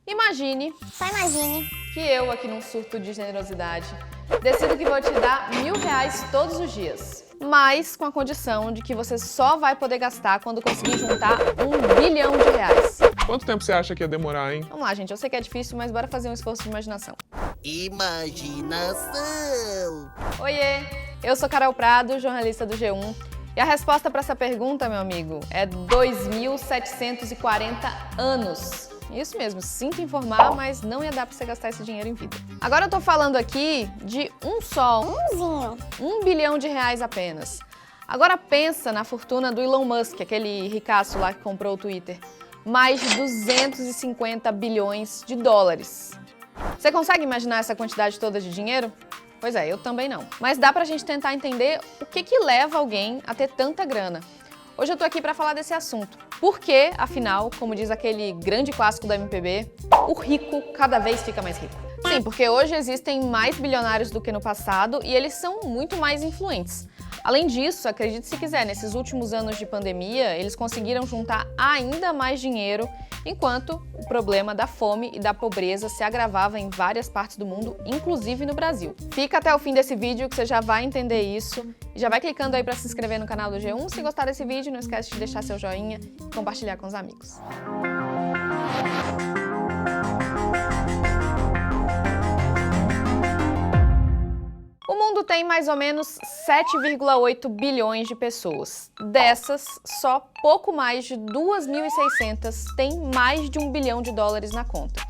Imagine Só imagine. que eu, aqui num surto de generosidade, decido que vou te dar R$ 1.000 todos os dias, mas com a condição de que você só vai poder gastar quando conseguir juntar R$ 1 bilhão. Quanto tempo você acha que ia demorar, hein? Vamos lá, gente, eu sei que é difícil, mas bora fazer um esforço de imaginação. Imaginação. Oiê, eu sou Carol Prado, jornalista do G1, e a resposta para essa pergunta, meu amigo, é 2.740 anos. Isso mesmo, sinto informar, mas não ia dar pra você gastar esse dinheiro em vida. Agora eu tô falando aqui de um só, Umzinho. R$ 1 bilhão apenas. Agora pensa na fortuna do Elon Musk, aquele ricaço lá que comprou o Twitter. Mais de 250 bilhões de dólares. Você consegue imaginar essa quantidade toda de dinheiro? Pois é, eu também não. Mas dá pra gente tentar entender o que leva alguém a ter tanta grana. Hoje eu tô aqui pra falar desse assunto. Por que, afinal, como diz aquele grande clássico da MPB, o rico cada vez fica mais rico? Sim, porque hoje existem mais bilionários do que no passado e eles são muito mais influentes. Além disso, acredite se quiser, nesses últimos anos de pandemia, eles conseguiram juntar ainda mais dinheiro, enquanto o problema da fome e da pobreza se agravava em várias partes do mundo, inclusive no Brasil. Fica até o fim desse vídeo que você já vai entender isso. E já vai clicando aí para se inscrever no canal do G1. Se gostar desse vídeo, não esquece de deixar seu joinha e compartilhar com os amigos. O mundo tem mais ou menos 7,8 bilhões de pessoas. Dessas, só pouco mais de 2.600 têm mais de $1 bilhão na conta.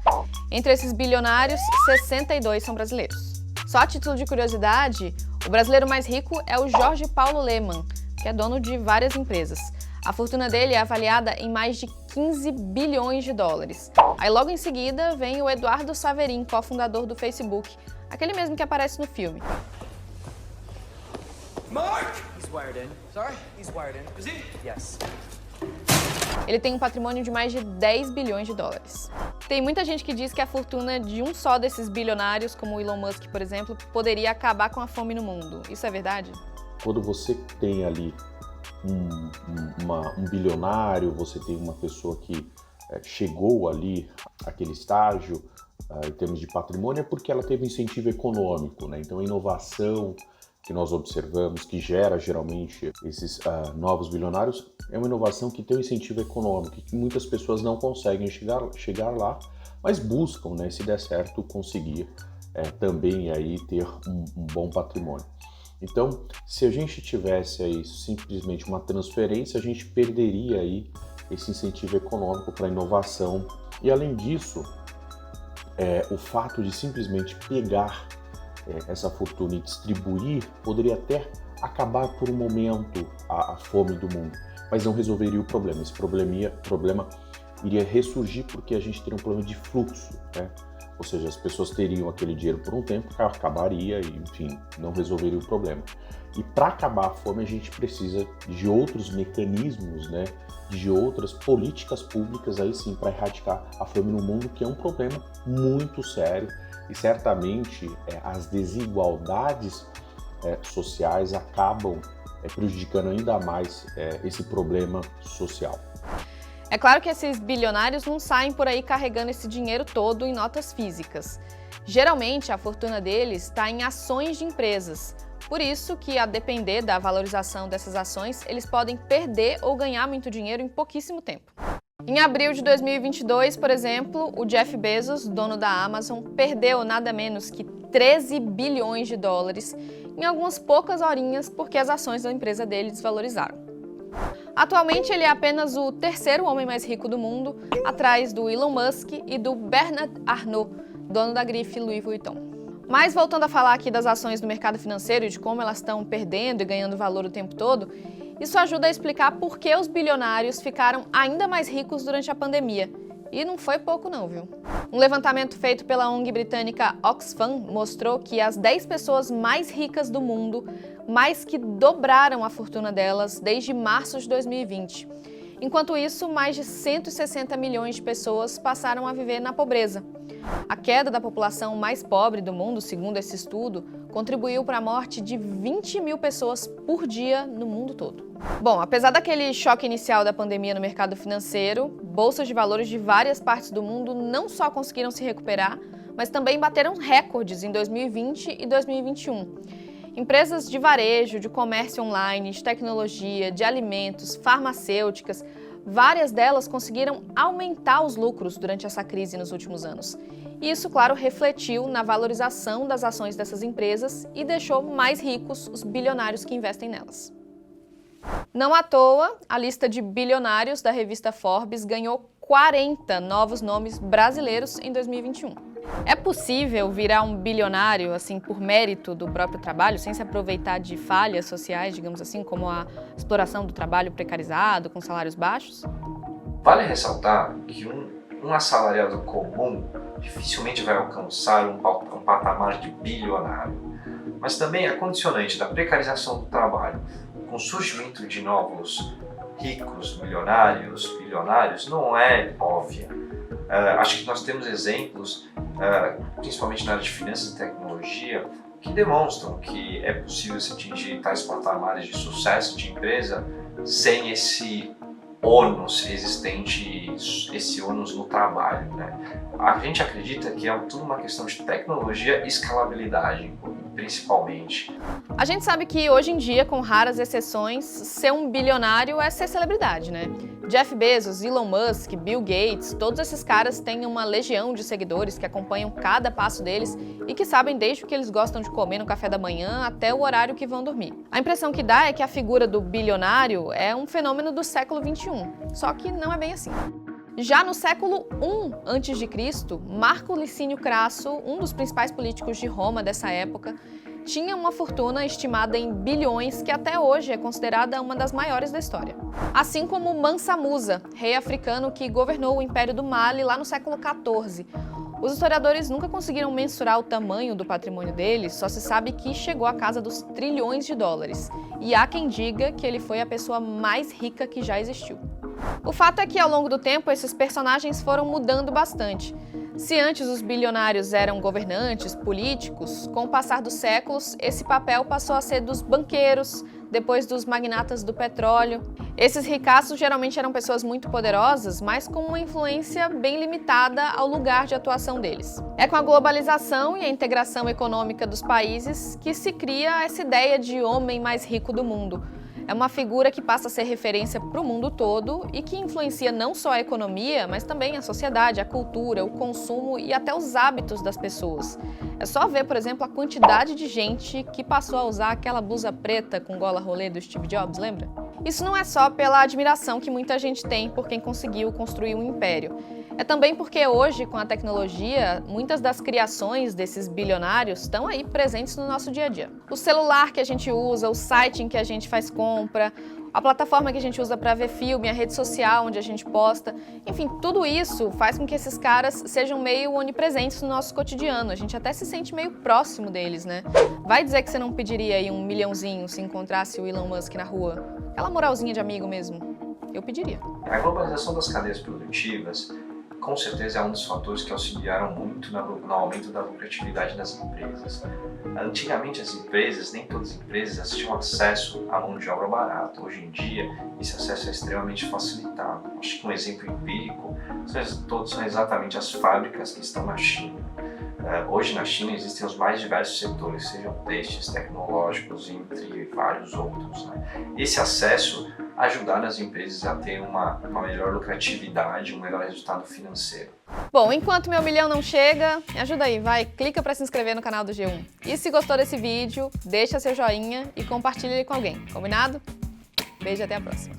Entre esses bilionários, 62 são brasileiros. Só a título de curiosidade, o brasileiro mais rico é o Jorge Paulo Lemann, que é dono de várias empresas. A fortuna dele é avaliada em mais de 15 bilhões de dólares. Aí logo em seguida vem o Eduardo Saverin, cofundador do Facebook, aquele mesmo que aparece no filme. Mark! He's wired in. Sorry? He's wired in. Is he? Yes. Ele tem um patrimônio de mais de 10 bilhões de dólares. Tem muita gente que diz que a fortuna de um só desses bilionários, como o Elon Musk, por exemplo, poderia acabar com a fome no mundo. Isso é verdade? Quando você tem ali um bilionário, você tem uma pessoa que chegou ali àquele estágio em termos de patrimônio, é porque ela teve incentivo econômico, né? Então a inovação que nós observamos, que gera geralmente esses novos bilionários, é uma inovação que tem um incentivo econômico, que muitas pessoas não conseguem chegar lá, mas buscam, né, se der certo, conseguir também aí ter um bom patrimônio. Então, se a gente tivesse aí simplesmente uma transferência, a gente perderia aí esse incentivo econômico para a inovação. E além disso, o fato de simplesmente pegar essa fortuna e distribuir poderia até acabar por um momento a fome do mundo, mas não resolveria o problema. Esse problema iria ressurgir porque a gente teria um problema de fluxo, né? Ou seja, as pessoas teriam aquele dinheiro por um tempo, acabaria e, enfim, não resolveria o problema. E para acabar a fome, a gente precisa de outros mecanismos, né? De outras políticas públicas, aí sim, para erradicar a fome no mundo, que é um problema muito sério. E certamente as desigualdades sociais acabam prejudicando ainda mais esse problema social. É claro que esses bilionários não saem por aí carregando esse dinheiro todo em notas físicas. Geralmente, a fortuna deles está em ações de empresas. Por isso que, a depender da valorização dessas ações, eles podem perder ou ganhar muito dinheiro em pouquíssimo tempo. Em abril de 2022, por exemplo, o Jeff Bezos, dono da Amazon, perdeu nada menos que 13 bilhões de dólares em algumas poucas horinhas porque as ações da empresa dele desvalorizaram. Atualmente, ele é apenas o terceiro homem mais rico do mundo, atrás do Elon Musk e do Bernard Arnault, dono da grife Louis Vuitton. Mas voltando a falar aqui das ações do mercado financeiro e de como elas estão perdendo e ganhando valor o tempo todo, isso ajuda a explicar por que os bilionários ficaram ainda mais ricos durante a pandemia. E não foi pouco não, viu? Um levantamento feito pela ONG britânica Oxfam mostrou que as 10 pessoas mais ricas do mundo mais que dobraram a fortuna delas desde março de 2020. Enquanto isso, mais de 160 milhões de pessoas passaram a viver na pobreza. A queda da população mais pobre do mundo, segundo esse estudo, contribuiu para a morte de 20 mil pessoas por dia no mundo todo. Bom, apesar daquele choque inicial da pandemia no mercado financeiro, bolsas de valores de várias partes do mundo não só conseguiram se recuperar, mas também bateram recordes em 2020 e 2021. Empresas de varejo, de comércio online, de tecnologia, de alimentos, farmacêuticas, várias delas conseguiram aumentar os lucros durante essa crise nos últimos anos. E isso, claro, refletiu na valorização das ações dessas empresas e deixou mais ricos os bilionários que investem nelas. Não à toa, a lista de bilionários da revista Forbes ganhou 40 novos nomes brasileiros em 2021. É possível virar um bilionário, assim, por mérito do próprio trabalho, sem se aproveitar de falhas sociais, digamos assim, como a exploração do trabalho precarizado, com salários baixos? Vale ressaltar que um assalariado comum dificilmente vai alcançar um patamar de bilionário. Mas também a condicionante da precarização do trabalho, com o surgimento de novos ricos, milionários, bilionários, não é óbvia. Acho que nós temos exemplos, principalmente na área de finanças e tecnologia, que demonstram que é possível se atingir tais patamares de sucesso de empresa sem esse ônus existente, esse ônus no trabalho, né? A gente acredita que é tudo uma questão de tecnologia e escalabilidade, principalmente. A gente sabe que hoje em dia, com raras exceções, ser um bilionário é ser celebridade, né? Jeff Bezos, Elon Musk, Bill Gates, todos esses caras têm uma legião de seguidores que acompanham cada passo deles e que sabem desde o que eles gostam de comer no café da manhã até o horário que vão dormir. A impressão que dá é que a figura do bilionário é um fenômeno do século XXI, só que não é bem assim. Já no século I a.C., Marco Licínio Crasso, um dos principais políticos de Roma dessa época, tinha uma fortuna estimada em bilhões que até hoje é considerada uma das maiores da história. Assim como Mansa Musa, rei africano que governou o Império do Mali lá no século XIV. Os historiadores nunca conseguiram mensurar o tamanho do patrimônio dele, só se sabe que chegou à casa dos trilhões de dólares. E há quem diga que ele foi a pessoa mais rica que já existiu. O fato é que, ao longo do tempo, esses personagens foram mudando bastante. Se antes os bilionários eram governantes, políticos, com o passar dos séculos, esse papel passou a ser dos banqueiros, depois dos magnatas do petróleo. Esses ricaços geralmente eram pessoas muito poderosas, mas com uma influência bem limitada ao lugar de atuação deles. É com a globalização e a integração econômica dos países que se cria essa ideia de homem mais rico do mundo. É uma figura que passa a ser referência para o mundo todo e que influencia não só a economia, mas também a sociedade, a cultura, o consumo e até os hábitos das pessoas. É só ver, por exemplo, a quantidade de gente que passou a usar aquela blusa preta com gola rolê do Steve Jobs, lembra? Isso não é só pela admiração que muita gente tem por quem conseguiu construir um império. É também porque hoje, com a tecnologia, muitas das criações desses bilionários estão aí presentes no nosso dia a dia. O celular que a gente usa, o site em que a gente faz compra, a plataforma que a gente usa para ver filme, a rede social onde a gente posta, enfim, tudo isso faz com que esses caras sejam meio onipresentes no nosso cotidiano. A gente até se sente meio próximo deles, né? Vai dizer que você não pediria aí $1 milhãozinho se encontrasse o Elon Musk na rua? Aquela moralzinha de amigo mesmo. Eu pediria. A globalização das cadeias produtivas com certeza é um dos fatores que auxiliaram muito no aumento da lucratividade das empresas. Antigamente as empresas, nem todas as empresas, tinham acesso à mão de obra barata. Hoje em dia, esse acesso é extremamente facilitado. Acho que um exemplo empírico são exatamente as fábricas que estão na China. Hoje na China existem os mais diversos setores, sejam têxteis, tecnológicos, entre vários outros, né? Esse acesso ajudaram as empresas a ter uma melhor lucratividade, um melhor resultado financeiro. Bom, enquanto meu milhão não chega, me ajuda aí, vai, clica para se inscrever no canal do G1. E se gostou desse vídeo, deixa seu joinha e compartilha ele com alguém, combinado? Beijo e até a próxima.